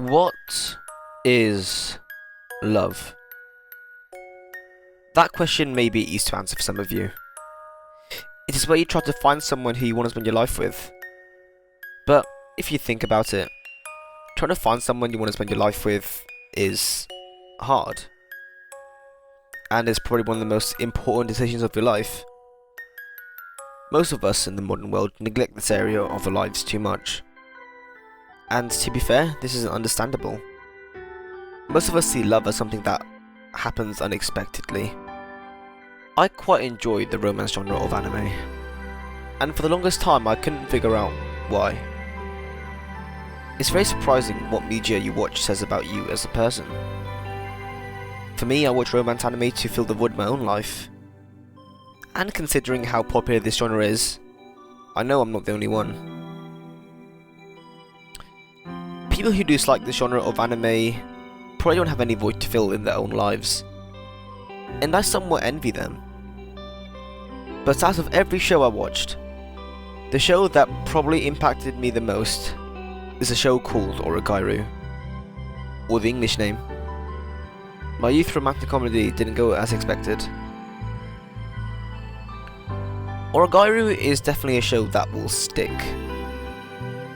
What is love? That question may be easy to answer for some of you. It is where you try to find someone who you want to spend your life with. But if you think about it, trying to find someone you want to spend your life with is hard. And is probably one of the most important decisions of your life. Most of us in the modern world neglect this area of our lives too much. And to be fair, this is understandable. Most of us see love as something that happens unexpectedly. I quite enjoy the romance genre of anime, and for the longest time I couldn't figure out why. It's very surprising what media you watch says about you as a person. For me, I watch romance anime to fill the void in my own life. And considering how popular this genre is, I know I'm not the only one. People who dislike this genre of anime probably don't have any void to fill in their own lives, and I somewhat envy them. But out of every show I watched, the show that probably impacted me the most is a show called Oregairu, or the English name. My youth romantic comedy didn't go as expected. Oregairu is definitely a show that will stick.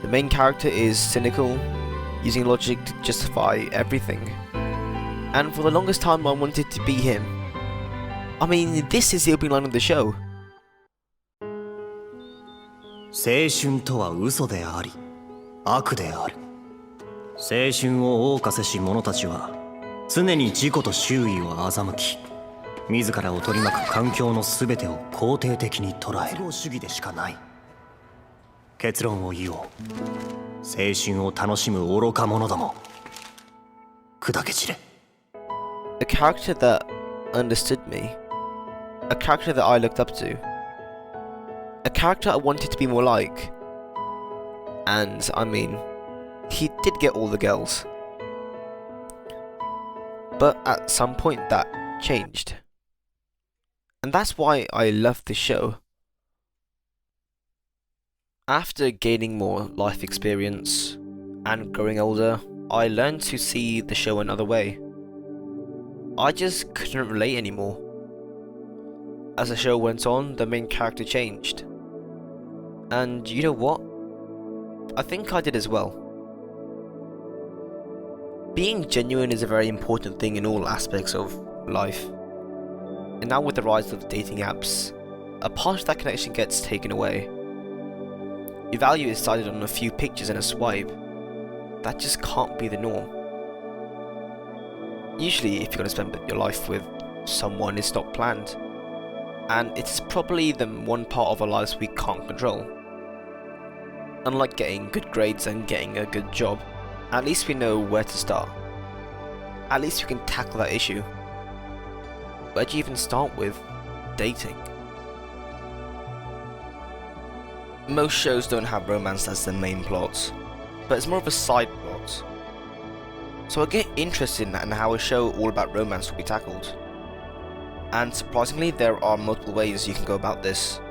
The main character is cynical, using logic to justify everything. And for the longest time I wanted to be him. I mean, this is the opening line of the show. 青春とは嘘であり、悪である。青春を謳歌せし者たちは、常に自己と周囲を欺き、自らを取り巻く環境のすべてを肯定的に捉える。主義でしかない。結論を言おう。青春を楽しむ愚か者ども。砕け散れ。A character that understood me. A character that I looked up to. A character I wanted to be more like. And, I mean, he did get all the girls. But at some point that changed. And that's why I love this show. After gaining more life experience and growing older, I learned to see the show another way. I just couldn't relate anymore. As the show went on, the main character changed. And you know what? I think I did as well. Being genuine is a very important thing in all aspects of life. And now with the rise of dating apps, a part of that connection gets taken away. Your value is decided on a few pictures and a swipe. That just can't be the norm. Usually, if you're going to spend your life with someone, it's not planned. And it's probably the one part of our lives we can't control. Unlike getting good grades and getting a good job, at least we know where to start. At least we can tackle that issue. Where do you even start with dating? Most shows don't have romance as the main plot, but it's more of a side plot. So I get interested in how a show all about romance will be tackled. And surprisingly, there are multiple ways you can go about this.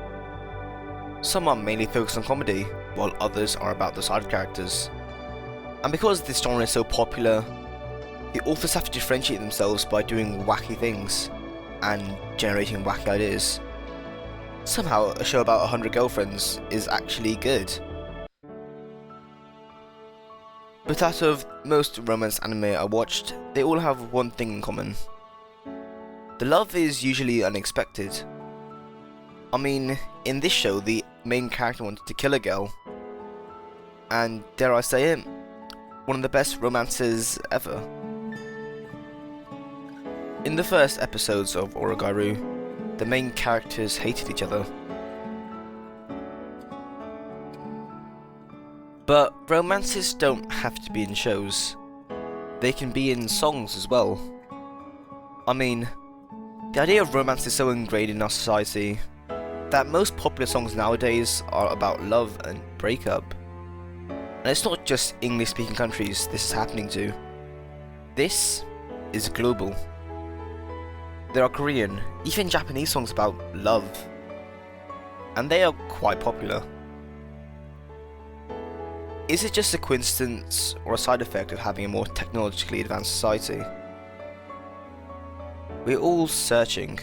Some are mainly focused on comedy, while others are about the side characters. And because this genre is so popular, the authors have to differentiate themselves by doing wacky things and generating wacky ideas. Somehow, a show about 100 girlfriends is actually good. But out of most romance anime I watched, they all have one thing in common. The love is usually unexpected. I mean, in this show, the main character wanted to kill a girl. And dare I say it, one of the best romances ever. In the first episodes of Oregairu, the main characters hated each other. But romances don't have to be in shows. They can be in songs as well. I mean, the idea of romance is so ingrained in our society that most popular songs nowadays are about love and breakup. And it's not just English-speaking countries this is happening to. This is global. There are Korean, even Japanese songs about love, and they are quite popular. Is it just a coincidence or a side effect of having a more technologically advanced society? We're all searching.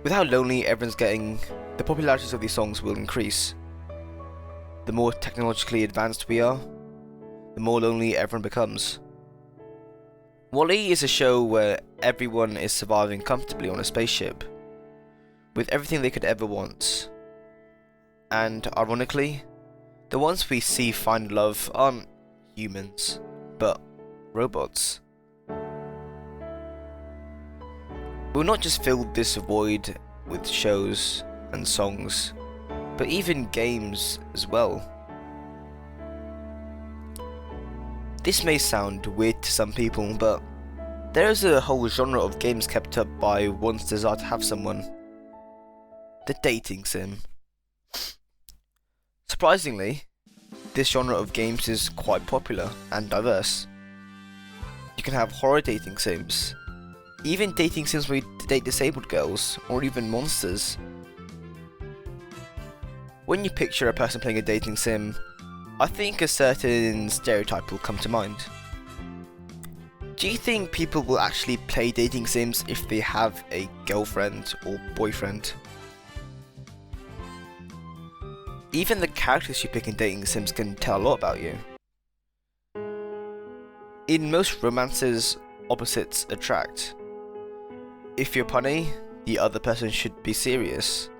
With how lonely everyone's getting, the popularities of these songs will increase. The more technologically advanced we are, the more lonely everyone becomes. WALL-E is a show where everyone is surviving comfortably on a spaceship, with everything they could ever want. And ironically, the ones we see find love aren't humans, but robots. We'll not just fill this void with shows and songs, but even games as well. This may sound weird to some people, but there is a whole genre of games kept up by one's desire to have someone. The dating sim. Surprisingly, this genre of games is quite popular and diverse. You can have horror dating sims, even dating sims where you date disabled girls, or even monsters. When you picture a person playing a dating sim, I think a certain stereotype will come to mind. Do you think people will actually play dating sims if they have a girlfriend or boyfriend? Even the characters you pick in dating sims can tell a lot about you. In most romances, opposites attract. If you're punny, the other person should be serious.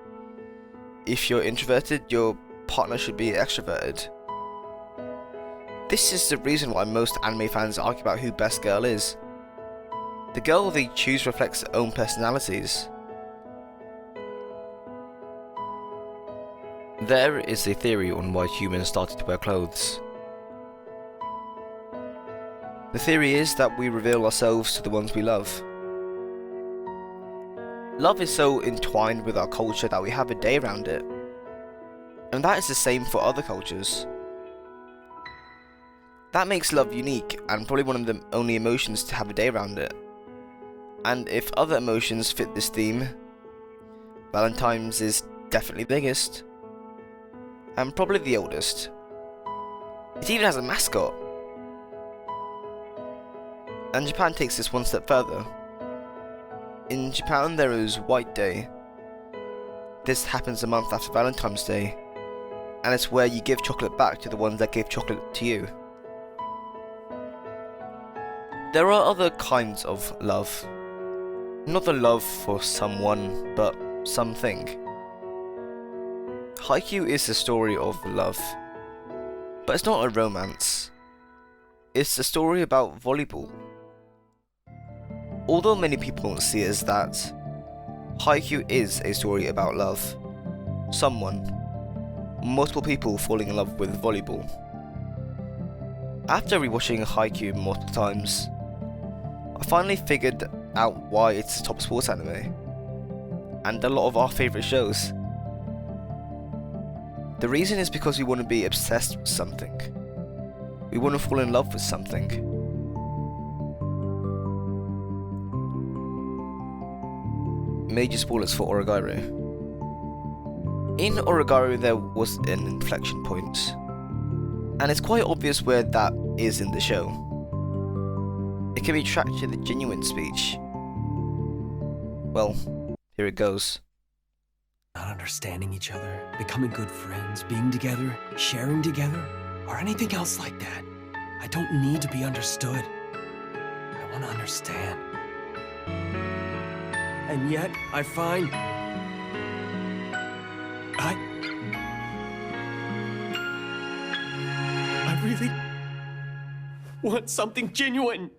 If you're introverted, your partner should be extroverted. This is the reason why most anime fans argue about who best girl is. The girl they choose reflects their own personalities. There is a theory on why humans started to wear clothes. The theory is that we reveal ourselves to the ones we love. Love is so entwined with our culture that we have a day around it. And that is the same for other cultures. That makes love unique and probably one of the only emotions to have a day around it. And if other emotions fit this theme, Valentine's is definitely the biggest. And probably the oldest. It even has a mascot. And Japan takes this one step further. In Japan there is White Day. This happens a month after Valentine's Day, and it's where you give chocolate back to the ones that gave chocolate to you. There are other kinds of love. Not the love for someone, but something. Haikyuu is the story of love, but it's not a romance. It's a story about volleyball. Although many people don't see it as that, Haikyuu is a story about love. Someone, multiple people falling in love with volleyball. After rewatching Haikyuu multiple times, I finally figured out why it's the top sports anime, and a lot of our favourite shows. The reason is because we want to be obsessed with something. We want to fall in love with something. Major spoilers for Oregairu. In Oregairu there was an inflection point, and it's quite obvious where that is in the show. It can be tracked to the genuine speech. Well, here it goes. Not understanding each other, becoming good friends, being together, sharing together, or anything else like that. I don't need to be understood. I want to understand. And yet, I find... I really want something genuine.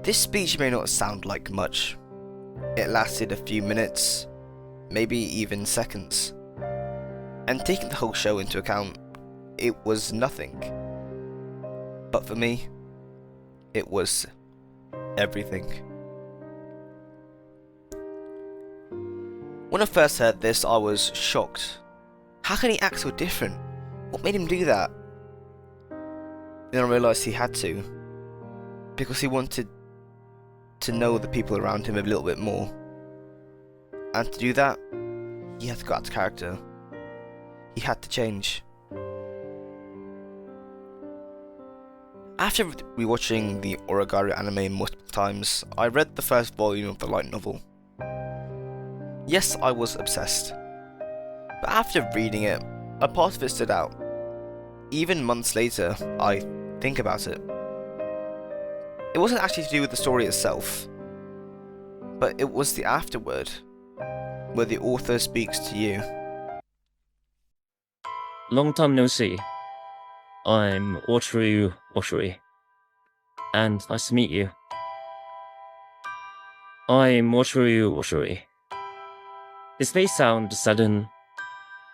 This speech may not sound like much. It lasted a few minutes, maybe even seconds. And taking the whole show into account, it was nothing. But for me, it was everything. When I first heard this, I was shocked. How can he act so different? What made him do that? Then I realised he had to. Because he wanted to know the people around him a little bit more. And to do that, he had to go out of character. He had to change. After rewatching the Oregairu anime multiple times, I read the first volume of the light novel. Yes, I was obsessed. But after reading it, a part of it stood out. Even months later, I think about it. It wasn't actually to do with the story itself, but it was the afterword, where the author speaks to you. Long time no see. I'm Oregairu, and nice to meet you. I'm Oregairu. This may sound sudden,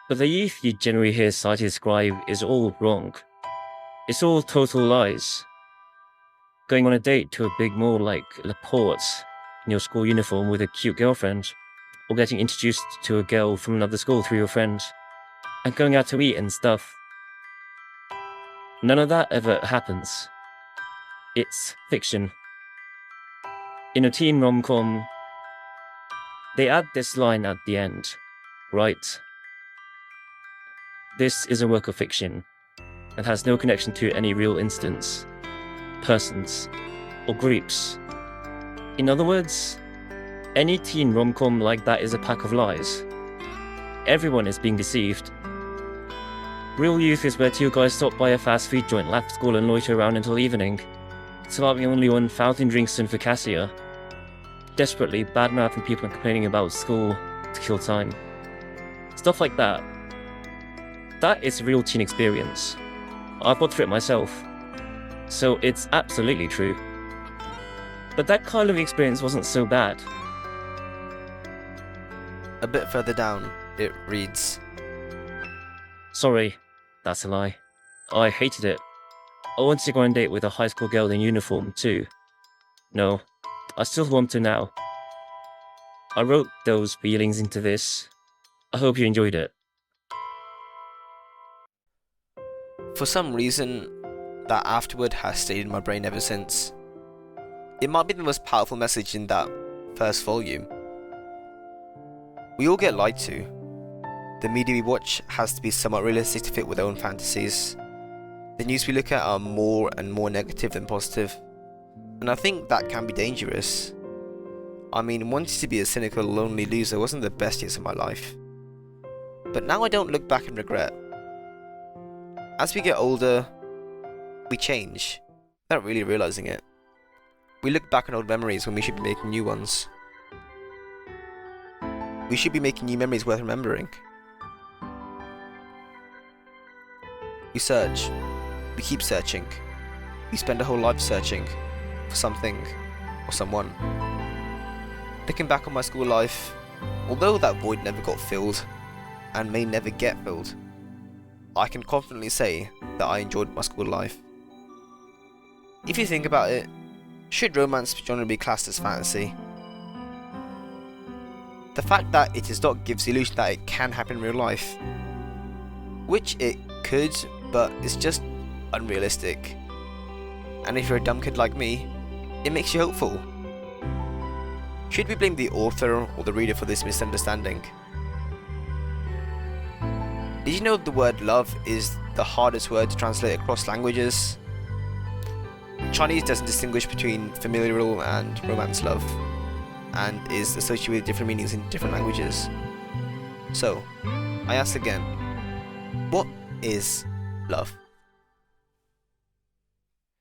but the youth you generally hear society describe is all wrong. It's all total lies. Going on a date to a big mall like La Porte in your school uniform with a cute girlfriend, or getting introduced to a girl from another school through your friend, and going out to eat and stuff. None of that ever happens. It's fiction. In a teen rom-com, they add this line at the end, right? This is a work of fiction and has no connection to any real instance, persons, or groups. In other words, any teen rom-com like that is a pack of lies. Everyone is being deceived. Real youth is where two guys stop by a fast food joint, laugh at school and loiter around until evening, surviving only on fountain drinks and focaccia, desperately bad-mouthing people and complaining about school to kill time. Stuff like that. That is a real teen experience. I've gone through it myself, so it's absolutely true. But that kind of experience wasn't so bad. A bit further down, it reads, Sorry, that's a lie. I hated it. I wanted to go on a date with a high school girl in uniform too. No, I still want to now. I wrote those feelings into this. I hope you enjoyed it. For some reason, that afterword has stayed in my brain ever since. It might be the most powerful message in that first volume. We all get lied to. The media we watch has to be somewhat realistic to fit with our own fantasies. The news we look at are more and more negative than positive, and I think that can be dangerous. I mean, wanting to be a cynical, lonely loser wasn't the best years of my life. But now I don't look back and regret. As we get older, we change, without really realizing it. We look back on old memories when we should be making new ones. We should be making new memories worth remembering. We search. We keep searching. We spend our whole life searching for something or someone. Looking back on my school life, although that void never got filled, and may never get filled, I can confidently say that I enjoyed my school life. If you think about it, should romance generally be classed as fantasy? The fact that it is not gives the illusion that it can happen in real life, which it could, but it's just unrealistic. And if you're a dumb kid like me, it makes you hopeful. Should we blame the author or the reader for this misunderstanding? Did you know the word love is the hardest word to translate across languages? Chinese doesn't distinguish between familial and romance love, and is associated with different meanings in different languages. So, I ask again, what is love?